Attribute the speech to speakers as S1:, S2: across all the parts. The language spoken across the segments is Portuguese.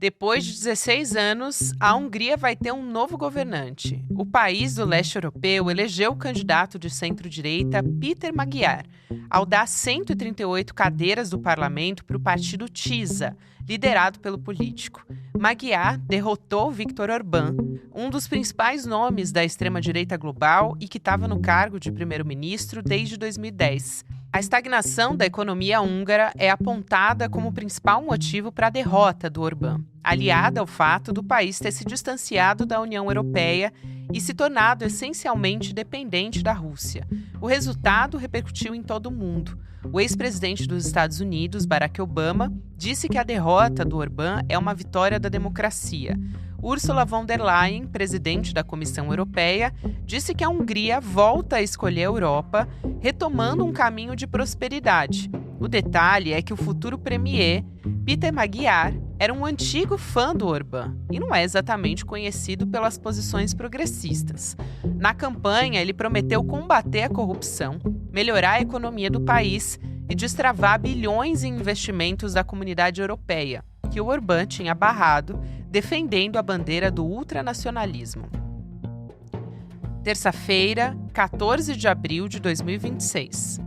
S1: Depois de 16 anos, a Hungria vai ter um novo governante. O país do leste europeu elegeu o candidato de centro-direita Peter Magyar, ao dar 138 cadeiras do parlamento para o partido TISA, liderado pelo político. Magyar derrotou Viktor Orbán, um dos principais nomes da extrema-direita global e que estava no cargo de primeiro-ministro desde 2010. A estagnação da economia húngara é apontada como o principal motivo para a derrota do Orbán, aliada ao fato do país ter se distanciado da União Europeia e se tornado essencialmente dependente da Rússia. O resultado repercutiu em todo o mundo. O ex-presidente dos Estados Unidos, Barack Obama, disse que a derrota do Orbán é uma vitória da democracia. Ursula von der Leyen, presidente da Comissão Europeia, disse que a Hungria volta a escolher a Europa, retomando um caminho de prosperidade. O detalhe é que o futuro premier, Peter Magyar, era um antigo fã do Orbán e não é exatamente conhecido pelas posições progressistas. Na campanha, ele prometeu combater a corrupção, melhorar a economia do país e destravar bilhões em investimentos da comunidade europeia, que o Orbán tinha barrado, defendendo a bandeira do ultranacionalismo. Terça-feira, 14 de abril de 2026.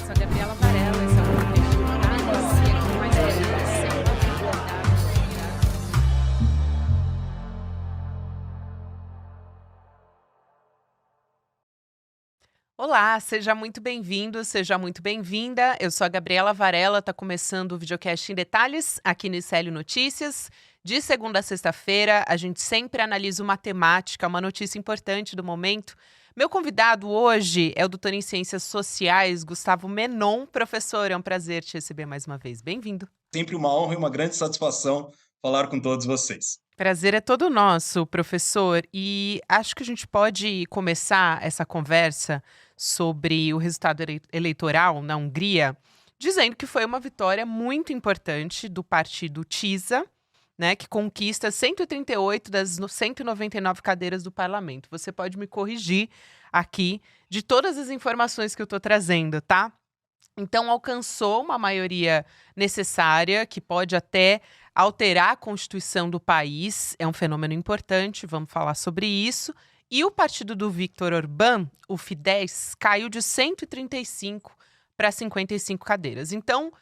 S1: Sou Gabriela Varela, esse é o podcast Democracia com mais informação. Olá, seja muito bem-vindo, seja muito bem-vinda. Eu sou a Gabriela Varela, está começando o videocast em detalhes aqui no ICL Notícias. De segunda a sexta-feira, a gente sempre analisa uma temática, uma notícia importante do momento. Meu convidado hoje é o doutor em Ciências Sociais, Gustavo Menon. Professor, é um prazer te receber mais uma vez. Bem-vindo.
S2: Sempre uma honra e uma grande satisfação falar com todos vocês.
S1: Prazer é todo nosso, professor. E acho que a gente pode começar essa conversa sobre o resultado eleitoral na Hungria, dizendo que foi uma vitória muito importante do partido TISA, né, que conquista 138 das 199 cadeiras do parlamento. Você pode me corrigir aqui de todas as informações que eu estou trazendo, tá? Então, alcançou uma maioria necessária, que pode até alterar a constituição do país. É um fenômeno importante, vamos falar sobre isso. E o partido do Viktor Orbán, o Fidesz, caiu de 135 para 55 cadeiras. Então,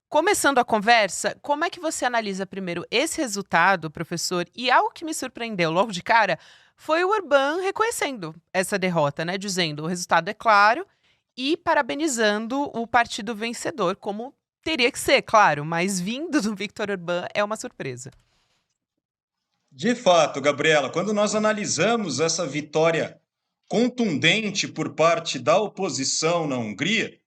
S1: começando a conversa, como é que você analisa primeiro esse resultado, professor? E algo que me surpreendeu logo de cara foi o Orbán reconhecendo essa derrota, né? Dizendo, o resultado é claro, e parabenizando o partido vencedor, como teria que ser, claro, mas vindo do Viktor Orbán é uma surpresa.
S2: De fato, Gabriela, quando nós analisamos essa vitória contundente por parte da oposição na Hungria,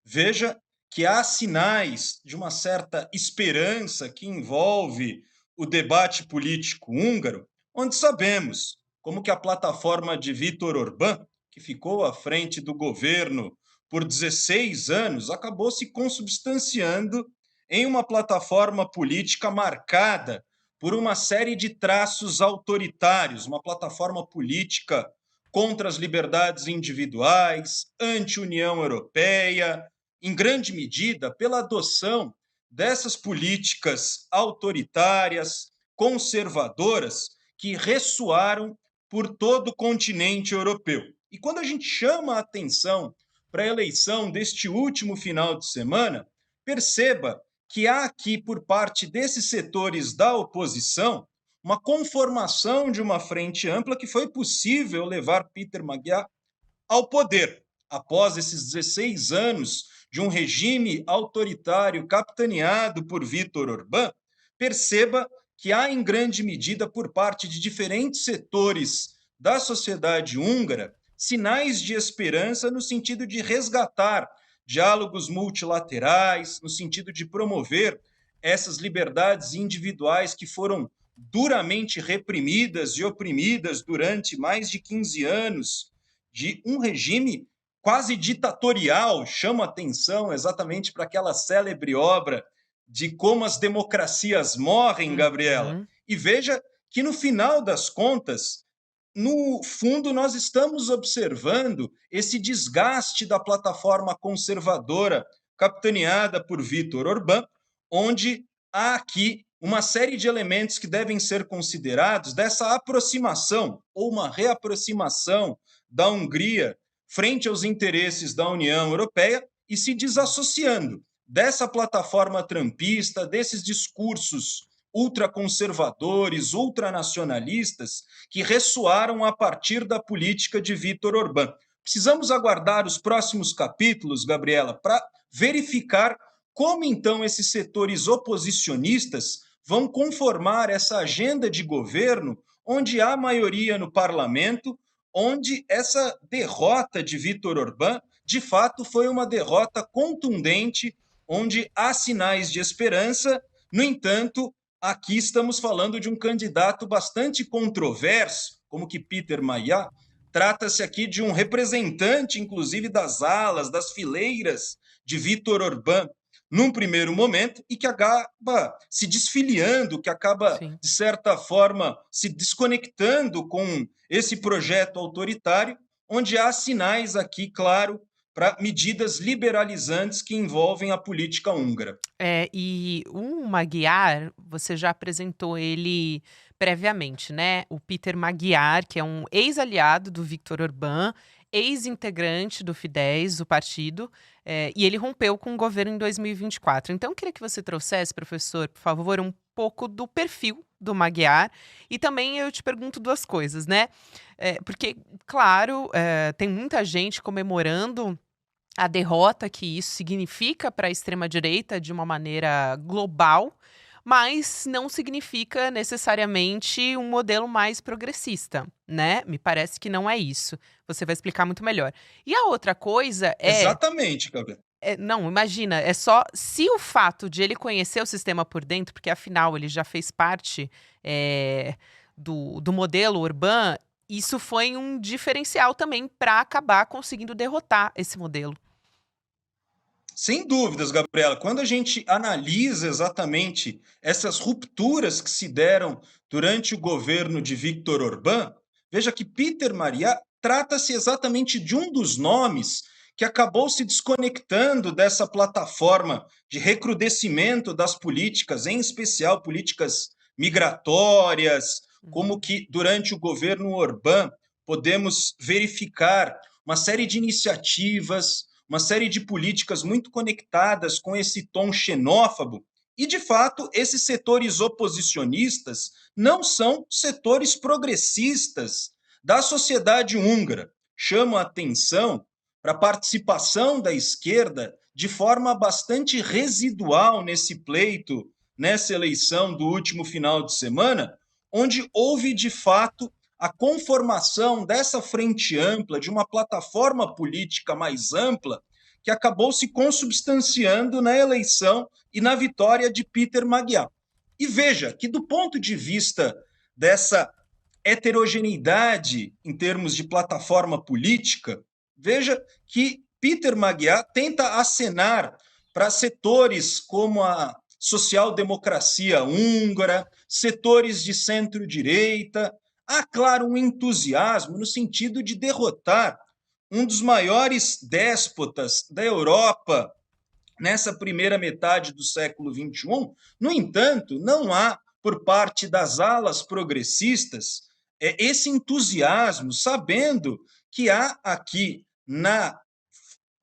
S2: veja que há sinais de uma certa esperança que envolve o debate político húngaro, onde sabemos como que a plataforma de Viktor Orbán, que ficou à frente do governo por 16 anos, acabou se consubstanciando em uma plataforma política marcada por uma série de traços autoritários, uma plataforma política contra as liberdades individuais, anti-União Europeia, em grande medida pela adoção dessas políticas autoritárias, conservadoras, que ressoaram por todo o continente europeu. E quando a gente chama a atenção para a eleição deste último final de semana, perceba que há aqui, por parte desses setores da oposição, uma conformação de uma frente ampla que foi possível levar Peter Magyar ao poder, após esses 16 anos de um regime autoritário capitaneado por Viktor Orbán. Perceba que há, em grande medida, por parte de diferentes setores da sociedade húngara, sinais de esperança no sentido de resgatar diálogos multilaterais, no sentido de promover essas liberdades individuais que foram duramente reprimidas e oprimidas durante mais de 15 anos de um regime quase ditatorial. Chama atenção exatamente para aquela célebre obra de Como as Democracias Morrem, Gabriela.
S1: Uhum.
S2: E veja que, no final das contas, no fundo, nós estamos observando esse desgaste da plataforma conservadora, capitaneada por Vítor Orbán, onde há aqui uma série de elementos que devem ser considerados dessa aproximação ou uma reaproximação da Hungria frente aos interesses da União Europeia e se desassociando dessa plataforma trumpista, desses discursos ultraconservadores, ultranacionalistas que ressoaram a partir da política de Vítor Orbán. Precisamos aguardar os próximos capítulos, Gabriela, para verificar como então esses setores oposicionistas vão conformar essa agenda de governo onde há maioria no parlamento, onde essa derrota de Vítor Orbán, de fato, foi uma derrota contundente, onde há sinais de esperança. No entanto, aqui estamos falando de um candidato bastante controverso, como que Peter Maia. Trata-se aqui de um representante, inclusive, das alas, das fileiras de Vítor Orbán, num primeiro momento, e que acaba se desfiliando, que acaba,
S1: Sim.
S2: de certa forma, se desconectando com esse projeto autoritário, onde há sinais aqui, claro, para medidas liberalizantes que envolvem a política húngara.
S1: E o Magyar, você já apresentou ele previamente, né? O Peter Magyar, que é um ex-aliado do Viktor Orbán, ex-integrante do Fidesz, o partido, e ele rompeu com o governo em 2024. Então, eu queria que você trouxesse, professor, por favor, um pouco do perfil do Magyar. E também eu te pergunto duas coisas, né? Porque, claro, tem muita gente comemorando a derrota que isso significa para a extrema-direita de uma maneira global, mas não significa necessariamente um modelo mais progressista, né? Me parece que não é isso. Você vai explicar muito melhor. E a outra coisa
S2: Exatamente, Gabriela.
S1: não, imagina, é só se o fato de ele conhecer o sistema por dentro, porque afinal ele já fez parte do modelo Orbán, isso foi um diferencial também para acabar conseguindo derrotar esse modelo.
S2: Sem dúvidas, Gabriela. Quando a gente analisa exatamente essas rupturas que se deram durante o governo de Viktor Orbán, veja que Peter Maria trata-se exatamente de um dos nomes que acabou se desconectando dessa plataforma de recrudescimento das políticas, em especial políticas migratórias, como
S1: Uhum.
S2: que durante o governo Orbán podemos verificar uma série de iniciativas, uma série de políticas muito conectadas com esse tom xenófobo. E, de fato, esses setores oposicionistas não são setores progressistas da sociedade húngara. Chamo a atenção para a participação da esquerda de forma bastante residual nesse pleito, nessa eleição do último final de semana, onde houve, de fato, a conformação dessa frente ampla, de uma plataforma política mais ampla, que acabou se consubstanciando na eleição e na vitória de Peter Magyar. E veja que, do ponto de vista dessa heterogeneidade em termos de plataforma política, veja que Peter Magyar tenta acenar para setores como a social-democracia húngara, setores de centro-direita. Há, claro, um entusiasmo no sentido de derrotar um dos maiores déspotas da Europa nessa primeira metade do século XXI. No entanto, não há, por parte das alas progressistas, esse entusiasmo, sabendo que há aqui na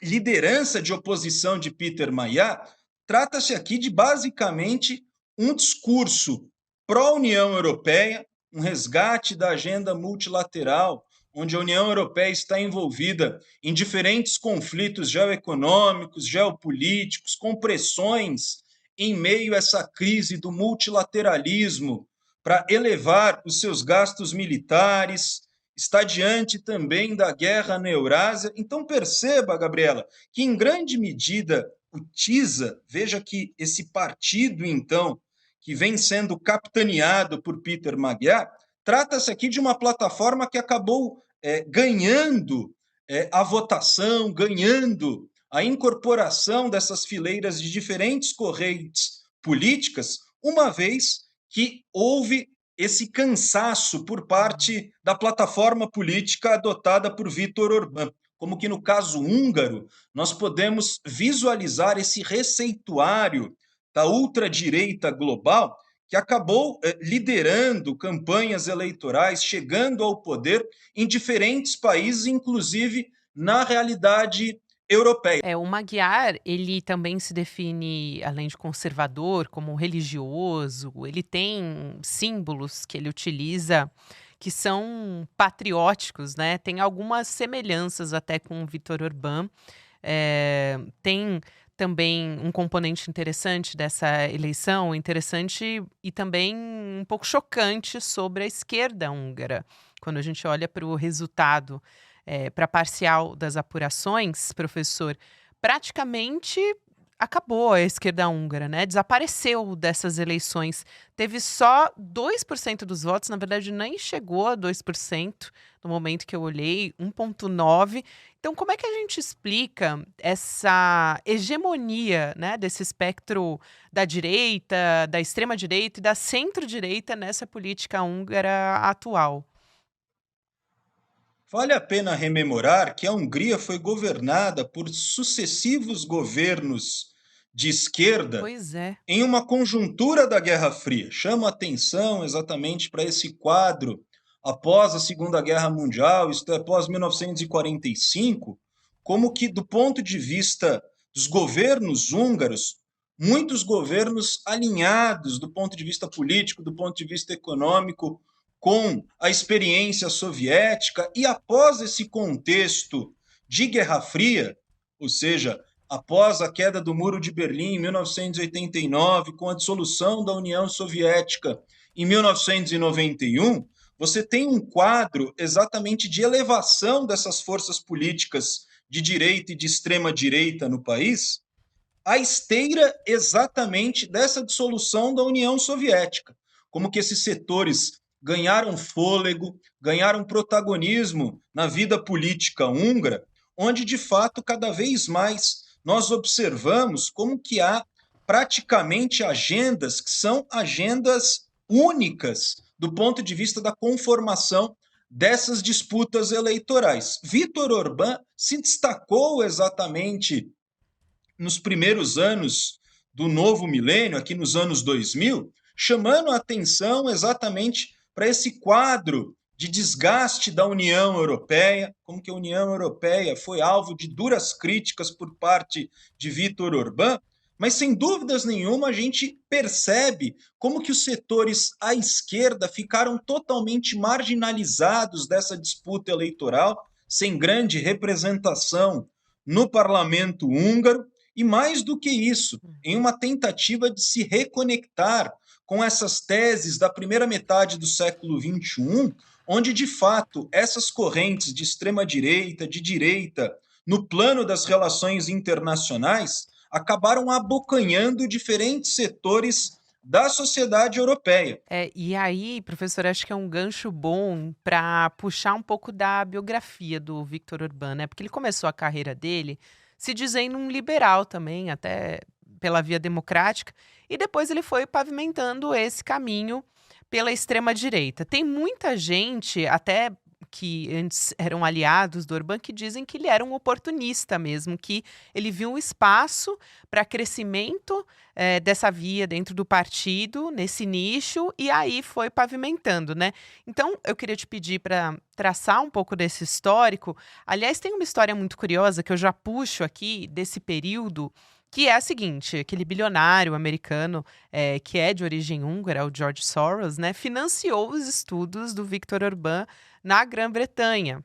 S2: liderança de oposição de Peter Maia, trata-se aqui de basicamente um discurso pró-União Europeia, um resgate da agenda multilateral, onde a União Europeia está envolvida em diferentes conflitos geoeconômicos, geopolíticos, com pressões em meio a essa crise do multilateralismo para elevar os seus gastos militares, está diante também da guerra na Eurásia. Então perceba, Gabriela, que em grande medida o TISA, veja que esse partido, então, que vem sendo capitaneado por Peter Magyar, trata-se aqui de uma plataforma que acabou ganhando a votação, ganhando a incorporação dessas fileiras de diferentes correntes políticas, uma vez que houve esse cansaço por parte da plataforma política adotada por Viktor Orbán. Como que no caso húngaro, nós podemos visualizar esse receituário da ultradireita global que acabou liderando campanhas eleitorais, chegando ao poder em diferentes países, inclusive na realidade europeia.
S1: O Magyar, ele também se define, além de conservador, como religioso. Ele tem símbolos que ele utiliza que são patrióticos, né? Tem algumas semelhanças até com o Viktor Orbán. Tem também um componente interessante dessa eleição, interessante e também um pouco chocante sobre a esquerda húngara. Quando a gente olha para o resultado, para a parcial das apurações, professor, praticamente acabou a esquerda húngara, né? Desapareceu dessas eleições. Teve só 2% dos votos, na verdade nem chegou a 2% no momento que eu olhei, 1,9%. Então, como é que a gente explica essa hegemonia, né, desse espectro da direita, da extrema-direita e da centro-direita nessa política húngara atual?
S2: Vale a pena rememorar que a Hungria foi governada por sucessivos governos de esquerda
S1: Pois é.
S2: em uma conjuntura da Guerra Fria. Chamo a atenção exatamente para esse quadro após a Segunda Guerra Mundial, isto é, após 1945, como que, do ponto de vista dos governos húngaros, muitos governos alinhados do ponto de vista político, do ponto de vista econômico, com a experiência soviética, e após esse contexto de Guerra Fria, ou seja, após a queda do Muro de Berlim em 1989, com a dissolução da União Soviética em 1991, você tem um quadro exatamente de elevação dessas forças políticas de direita e de extrema direita no país, à esteira exatamente dessa dissolução da União Soviética. Como que esses setores ganharam fôlego, ganharam protagonismo na vida política húngara, onde de fato cada vez mais nós observamos como que há praticamente agendas que são agendas únicas do ponto de vista da conformação dessas disputas eleitorais. Viktor Orbán se destacou exatamente nos primeiros anos do novo milênio, aqui nos anos 2000, chamando a atenção exatamente para esse quadro de desgaste da União Europeia, como que a União Europeia foi alvo de duras críticas por parte de Viktor Orbán, mas sem dúvidas nenhuma a gente percebe como que os setores à esquerda ficaram totalmente marginalizados dessa disputa eleitoral, sem grande representação no parlamento húngaro, e mais do que isso, em uma tentativa de se reconectar com essas teses da primeira metade do século XXI, onde de fato essas correntes de extrema direita, de direita, no plano das relações internacionais, acabaram abocanhando diferentes setores da sociedade europeia.
S1: E aí, professor, acho que é um gancho bom para puxar um pouco da biografia do Viktor Orbán, né? Porque ele começou a carreira dele se dizendo um liberal também, até pela via democrática, e depois ele foi pavimentando esse caminho pela extrema direita. Tem muita gente, até que antes eram aliados do Orbán, que dizem que ele era um oportunista mesmo, que ele viu um espaço para crescimento dessa via dentro do partido, nesse nicho, e aí foi pavimentando, né? Então, eu queria te pedir para traçar um pouco desse histórico. Aliás, tem uma história muito curiosa que eu já puxo aqui desse período, que é a seguinte: aquele bilionário americano que é de origem húngara, o George Soros, né, financiou os estudos do Viktor Orbán na Grã-Bretanha.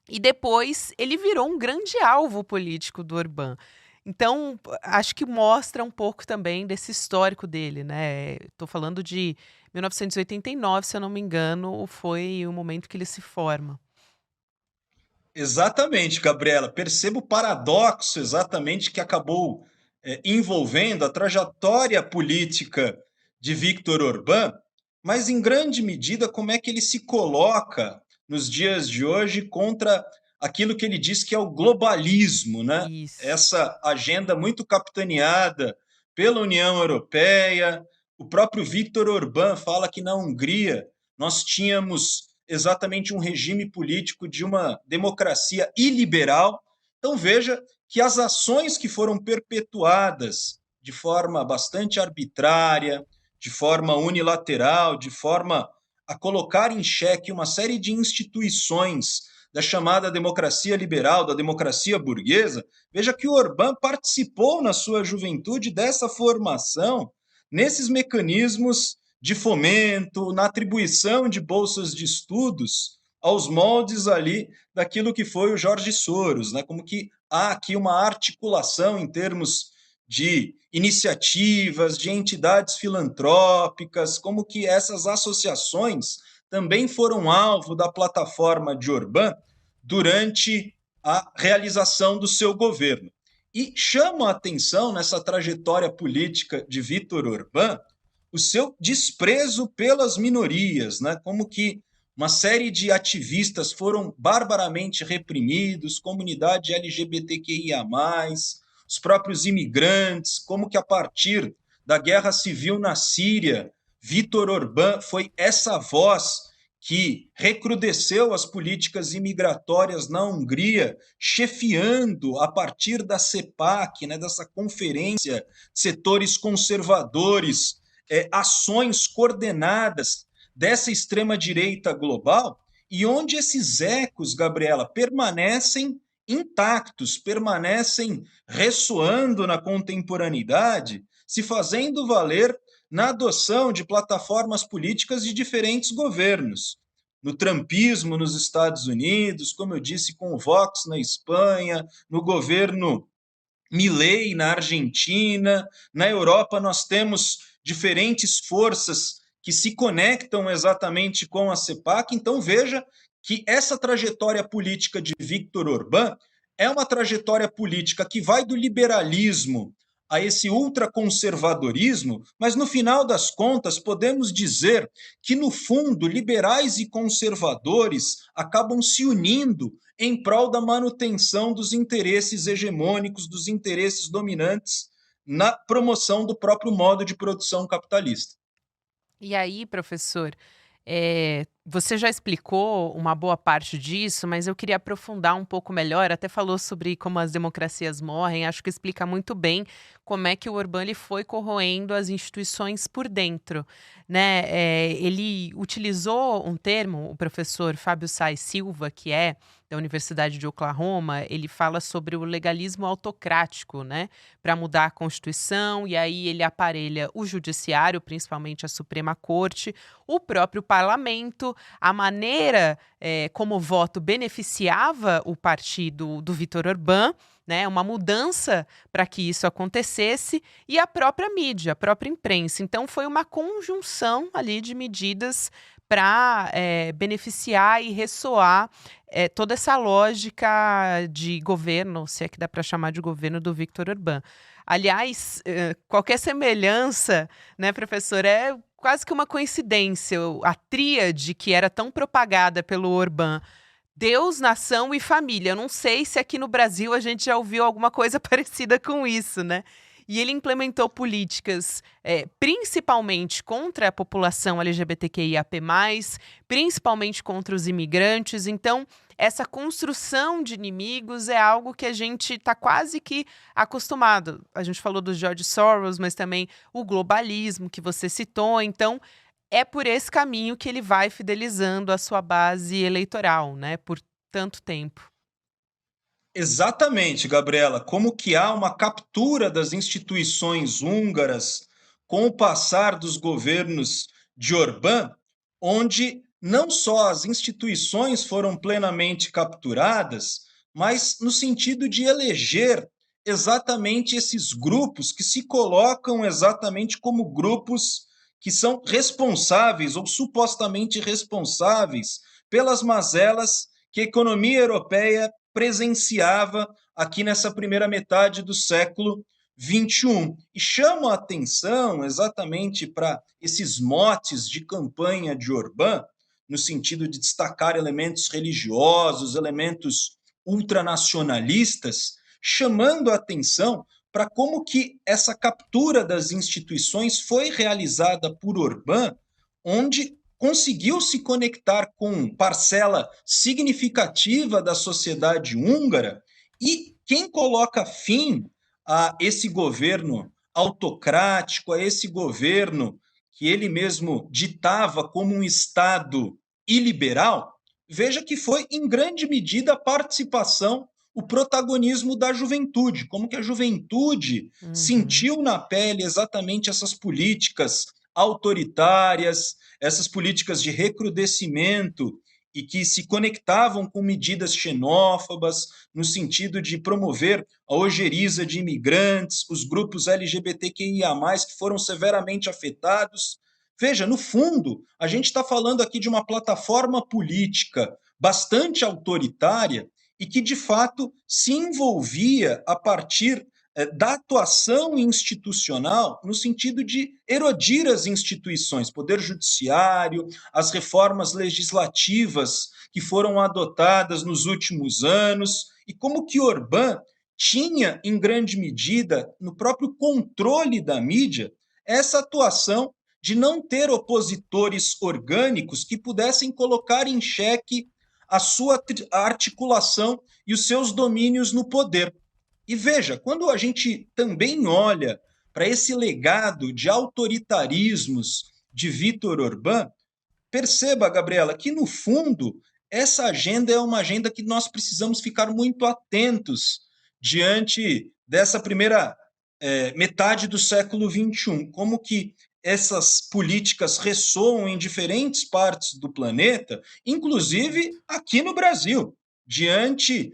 S1: E depois ele virou um grande alvo político do Orbán. Então, acho que mostra um pouco também desse histórico dele, né? Estou falando de 1989, se eu não me engano, foi o momento que ele se forma.
S2: Exatamente, Gabriela. Perceba o paradoxo exatamente que acabou envolvendo a trajetória política de Viktor Orbán, mas em grande medida como é que ele se coloca nos dias de hoje contra aquilo que ele diz que é o globalismo, né?
S1: Isso.
S2: Essa agenda muito capitaneada pela União Europeia, O próprio Viktor Orbán fala que na Hungria nós tínhamos exatamente um regime político de uma democracia iliberal. Então veja que as ações que foram perpetuadas de forma bastante arbitrária, de forma unilateral, de forma a colocar em xeque uma série de instituições da chamada democracia liberal, da democracia burguesa, veja que o Orbán participou na sua juventude dessa formação nesses mecanismos de fomento, na atribuição de bolsas de estudos aos moldes ali daquilo que foi o Jorge Soros, né? Como que há aqui uma articulação em termos de iniciativas, de entidades filantrópicas, como que essas associações também foram alvo da plataforma de Orbán durante a realização do seu governo. E chama a atenção nessa trajetória política de Viktor Orbán o seu desprezo pelas minorias, né? Como que uma série de ativistas foram barbaramente reprimidos, comunidade LGBTQIA+, os próprios imigrantes, como que a partir da guerra civil na Síria, Viktor Orbán foi essa voz que recrudesceu as políticas imigratórias na Hungria, chefiando a partir da CEPAC, né, dessa conferência de setores conservadores, ações coordenadas dessa extrema-direita global, e onde esses ecos, Gabriela, permanecem intactos, permanecem ressoando na contemporaneidade, se fazendo valer na adoção de plataformas políticas de diferentes governos. No trumpismo nos Estados Unidos, como eu disse, com o Vox na Espanha, no governo Milei na Argentina, na Europa nós temos diferentes forças que se conectam exatamente com a CEPAC. Então veja que essa trajetória política de Viktor Orbán é uma trajetória política que vai do liberalismo a esse ultraconservadorismo, mas no final das contas podemos dizer que, no fundo, liberais e conservadores acabam se unindo em prol da manutenção dos interesses hegemônicos, dos interesses dominantes na promoção do próprio modo de produção capitalista.
S1: E aí, professor, você já explicou uma boa parte disso, mas eu queria aprofundar um pouco melhor. Até falou sobre como as democracias morrem. Acho que explica muito bem como é que o Orbán ele foi corroendo as instituições por dentro, né? Ele utilizou um termo, o professor Fábio Sais Silva, que é da Universidade de Oklahoma, ele fala sobre o legalismo autocrático, né? Para mudar a Constituição, e aí ele aparelha o judiciário, principalmente a Suprema Corte, o próprio parlamento, a maneira como o voto beneficiava o partido do Viktor Orbán, né, uma mudança para que isso acontecesse, e a própria mídia, a própria imprensa. Então foi uma conjunção ali de medidas para beneficiar e ressoar toda essa lógica de governo, se é que dá para chamar de governo, do Viktor Orbán. Aliás, qualquer semelhança, né, professor, é quase que uma coincidência. A tríade que era tão propagada pelo Orbán, Deus, nação e família. Eu não sei se aqui no Brasil a gente já ouviu alguma coisa parecida com isso, né? E ele implementou políticas principalmente contra a população LGBTQIAP+, principalmente contra os imigrantes. Então, essa construção de inimigos é algo que a gente está quase que acostumado. A gente falou do George Soros, mas também o globalismo que você citou. Então, é por esse caminho que ele vai fidelizando a sua base eleitoral, né, por tanto tempo.
S2: Exatamente, Gabriela. Como que há uma captura das instituições húngaras com o passar dos governos de Orbán, onde não só as instituições foram plenamente capturadas, mas no sentido de eleger exatamente esses grupos que se colocam exatamente como grupos que são responsáveis ou supostamente responsáveis pelas mazelas que a economia europeia presenciava aqui nessa primeira metade do século XXI. E chamo a atenção exatamente para esses motes de campanha de Orbán, no sentido de destacar elementos religiosos, elementos ultranacionalistas, chamando a atenção para como que essa captura das instituições foi realizada por Orbán, onde conseguiu se conectar com parcela significativa da sociedade húngara, e quem coloca fim a esse governo autocrático, a esse governo que ele mesmo ditava como um Estado iliberal, veja que foi, em grande medida, a participação, o protagonismo da juventude, como que a juventude
S1: Uhum.
S2: sentiu na pele exatamente essas políticas autoritárias, essas políticas de recrudescimento e que se conectavam com medidas xenófobas, no sentido de promover a ojeriza de imigrantes, os grupos LGBTQIA+, que foram severamente afetados. Veja, no fundo, a gente está falando aqui de uma plataforma política bastante autoritária e que, de fato, se envolvia a partir da atuação institucional no sentido de erodir as instituições, poder judiciário, as reformas legislativas que foram adotadas nos últimos anos, e como que Orbán tinha, em grande medida, no próprio controle da mídia, essa atuação de não ter opositores orgânicos que pudessem colocar em xeque a sua articulação e os seus domínios no poder. E veja, quando a gente também olha para esse legado de autoritarismos de Vítor Orbán, perceba, Gabriela, que no fundo essa agenda é uma agenda que nós precisamos ficar muito atentos diante dessa primeira metade do século XXI, como que essas políticas ressoam em diferentes partes do planeta, inclusive aqui no Brasil, diante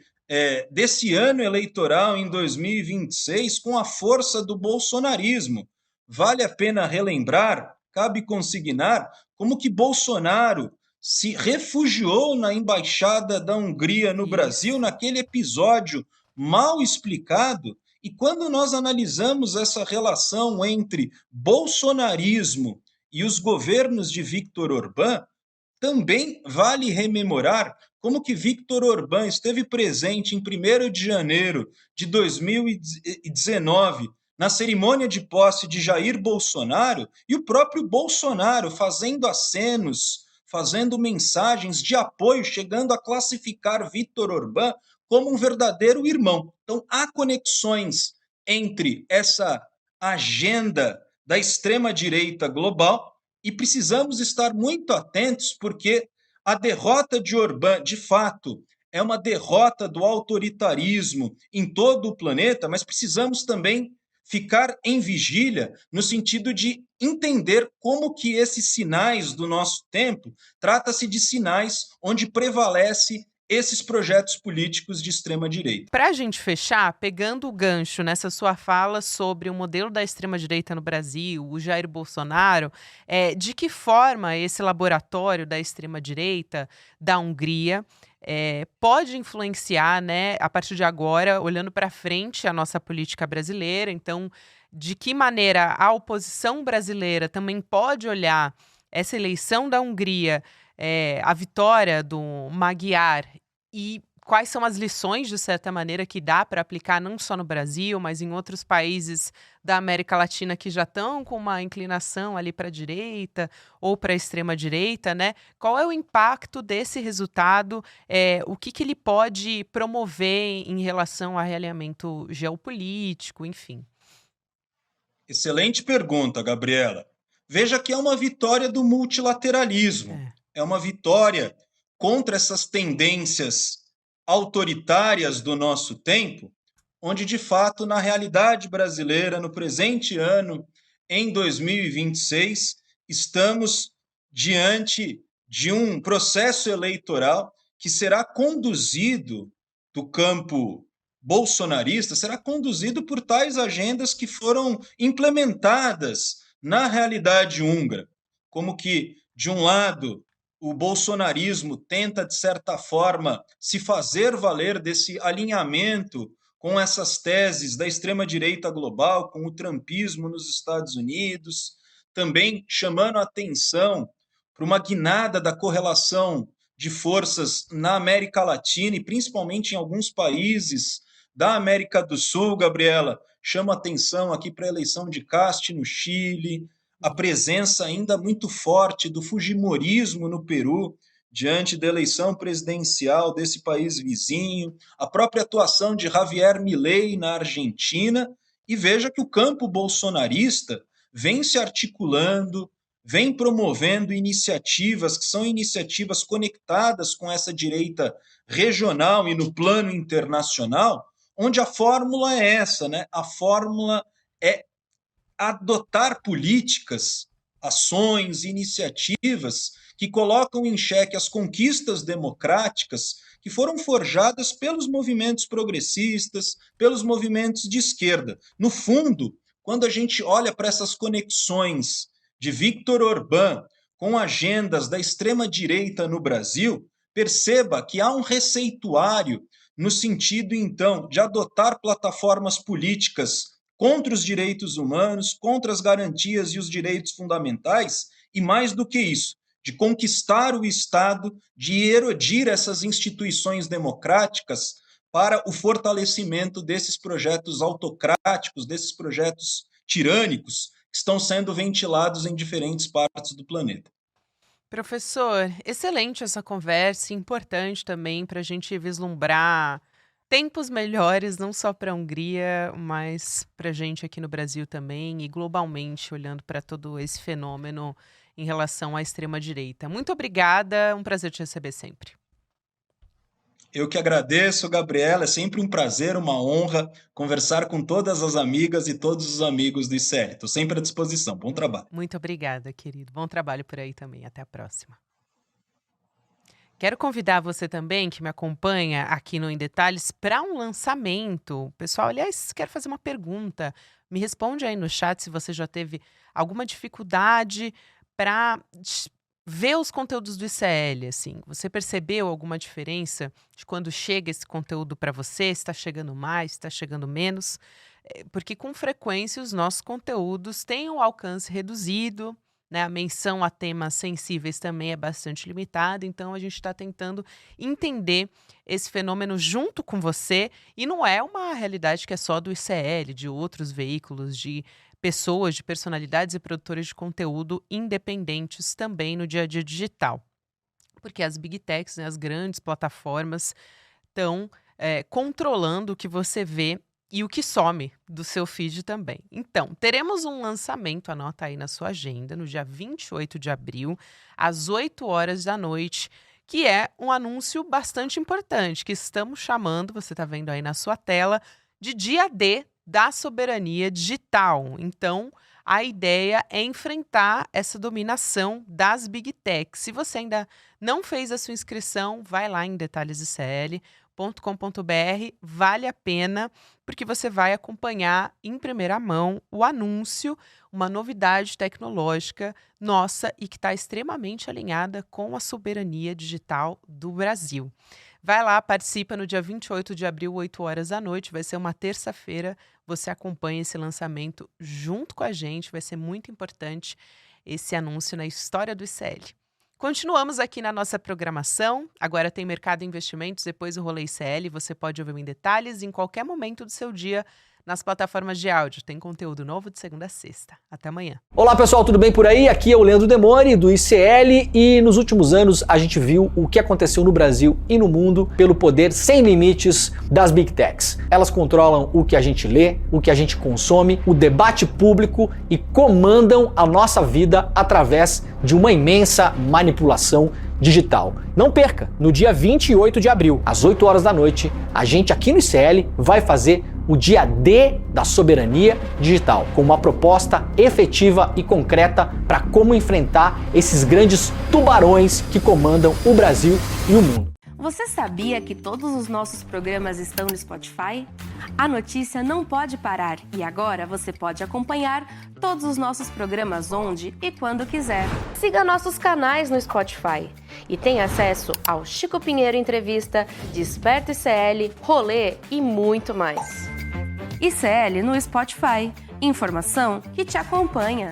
S2: desse ano eleitoral em 2026, com a força do bolsonarismo. Vale a pena relembrar, cabe consignar, como que Bolsonaro se refugiou na embaixada da Hungria no Brasil,
S1: Isso.
S2: naquele episódio mal explicado. E quando nós analisamos essa relação entre bolsonarismo e os governos de Viktor Orbán, também vale rememorar como que Viktor Orbán esteve presente em 1º de janeiro de 2019 na cerimônia de posse de Jair Bolsonaro, e o próprio Bolsonaro fazendo acenos, fazendo mensagens de apoio, chegando a classificar Viktor Orbán como um verdadeiro irmão. Então, há conexões entre essa agenda da extrema-direita global e precisamos estar muito atentos, porque a derrota de Orbán, de fato, é uma derrota do autoritarismo em todo o planeta, mas precisamos também ficar em vigília no sentido de entender como que esses sinais do nosso tempo, trata-se de sinais onde prevalece esses projetos políticos de extrema direita.
S1: Para a gente fechar, pegando o gancho nessa sua fala sobre o modelo da extrema-direita no Brasil, o Jair Bolsonaro, de que forma esse laboratório da extrema-direita da Hungria pode influenciar, né, a partir de agora, olhando para frente, a nossa política brasileira? Então, de que maneira a oposição brasileira também pode olhar essa eleição da Hungria, a vitória do Magyar, e quais são as lições, de certa maneira, que dá para aplicar não só no Brasil, mas em outros países da América Latina que já estão com uma inclinação ali para a direita ou para a extrema direita, né? Qual é o impacto desse resultado? O que que ele pode promover em relação a realinhamento geopolítico, enfim?
S2: Excelente pergunta, Gabriela. Veja que é uma vitória do multilateralismo,
S1: É.
S2: é uma vitória contra essas tendências autoritárias do nosso tempo, onde, de fato, na realidade brasileira, no presente ano, em 2026, estamos diante de um processo eleitoral que será conduzido do campo bolsonarista, será conduzido por tais agendas que foram implementadas na realidade húngara, como que, de um lado, o bolsonarismo tenta, de certa forma, se fazer valer desse alinhamento com essas teses da extrema-direita global, com o trumpismo nos Estados Unidos, também chamando a atenção para uma guinada da correlação de forças na América Latina e principalmente em alguns países da América do Sul, Gabriela. Chama atenção aqui para a eleição de Kast no Chile, a presença ainda muito forte do fujimorismo no Peru, diante da eleição presidencial desse país vizinho, a própria atuação de Javier Milei na Argentina, e veja que o campo bolsonarista vem se articulando, vem promovendo iniciativas que são iniciativas conectadas com essa direita regional e no plano internacional, onde a fórmula é essa, né? A fórmula é adotar políticas, ações, iniciativas que colocam em xeque as conquistas democráticas que foram forjadas pelos movimentos progressistas, pelos movimentos de esquerda. No fundo, quando a gente olha para essas conexões de Viktor Orbán com agendas da extrema-direita no Brasil, perceba que há um receituário no sentido, então, de adotar plataformas políticas contra os direitos humanos, contra as garantias e os direitos fundamentais, e mais do que isso, de conquistar o Estado, de erodir essas instituições democráticas para o fortalecimento desses projetos autocráticos, desses projetos tirânicos que estão sendo ventilados em diferentes partes do planeta.
S1: Professor, excelente essa conversa, importante também para a gente vislumbrar tempos melhores, não só para a Hungria, mas para a gente aqui no Brasil também e globalmente, olhando para todo esse fenômeno em relação à extrema-direita. Muito obrigada, um prazer te receber sempre.
S2: Eu que agradeço, Gabriela, é sempre um prazer, uma honra conversar com todas as amigas e todos os amigos do ICL. Estou sempre à disposição. Bom trabalho.
S1: Muito obrigada, querido. Bom trabalho por aí também. Até a próxima. Quero convidar você também, que me acompanha aqui no Em Detalhes, para um lançamento. Pessoal, aliás, quero fazer uma pergunta. Me responde aí no chat se você já teve alguma dificuldade para ver os conteúdos do ICL, assim. Você percebeu alguma diferença de quando chega esse conteúdo para você? Se está chegando mais, se está chegando menos? Porque com frequência os nossos conteúdos têm um alcance reduzido, né? A menção a temas sensíveis também é bastante limitada, então a gente está tentando entender esse fenômeno junto com você, e não é uma realidade que é só do ICL, de outros veículos, de pessoas, de personalidades e produtores de conteúdo independentes também no dia a dia digital. Porque as big techs, né, as grandes plataformas, estão controlando o que você vê e o que some do seu feed também. Então, teremos um lançamento, anota aí na sua agenda, no dia 28 de abril, às 8 horas da noite, que é um anúncio bastante importante, que estamos chamando, você está vendo aí na sua tela, de Dia D da Soberania Digital. Então, a ideia é enfrentar essa dominação das Big Techs. Se você ainda não fez a sua inscrição, vai lá em detalhesicl.com.br, vale a pena, porque você vai acompanhar em primeira mão o anúncio, uma novidade tecnológica nossa e que está extremamente alinhada com a soberania digital do Brasil. Vai lá, participa no dia 28 de abril, 8 horas da noite, vai ser uma terça-feira, você acompanha esse lançamento junto com a gente, vai ser muito importante esse anúncio na história do ICL. Continuamos aqui na nossa programação, agora tem Mercado e Investimentos, depois o Rolê ICL, você pode ouvir em detalhes em qualquer momento do seu dia nas plataformas de áudio. Tem conteúdo novo de segunda a sexta. Até amanhã.
S3: Olá pessoal, tudo bem por aí? Aqui é o Leandro Demore do ICL e nos últimos anos a gente viu o que aconteceu no Brasil e no mundo pelo poder sem limites das Big Techs. Elas controlam o que a gente lê, o que a gente consome, o debate público e comandam a nossa vida através de uma imensa manipulação digital. Não perca, no dia 28 de abril, às 8 horas da noite, a gente aqui no ICL vai fazer o Dia D da Soberania Digital, com uma proposta efetiva e concreta para como enfrentar esses grandes tubarões que comandam o Brasil e o mundo.
S4: Você sabia que todos os nossos programas estão no Spotify? A notícia não pode parar e agora você pode acompanhar todos os nossos programas onde e quando quiser. Siga nossos canais no Spotify e tenha acesso ao Chico Pinheiro Entrevista, Desperta ICL, Rolê e muito mais. ICL no Spotify. Informação que te acompanha.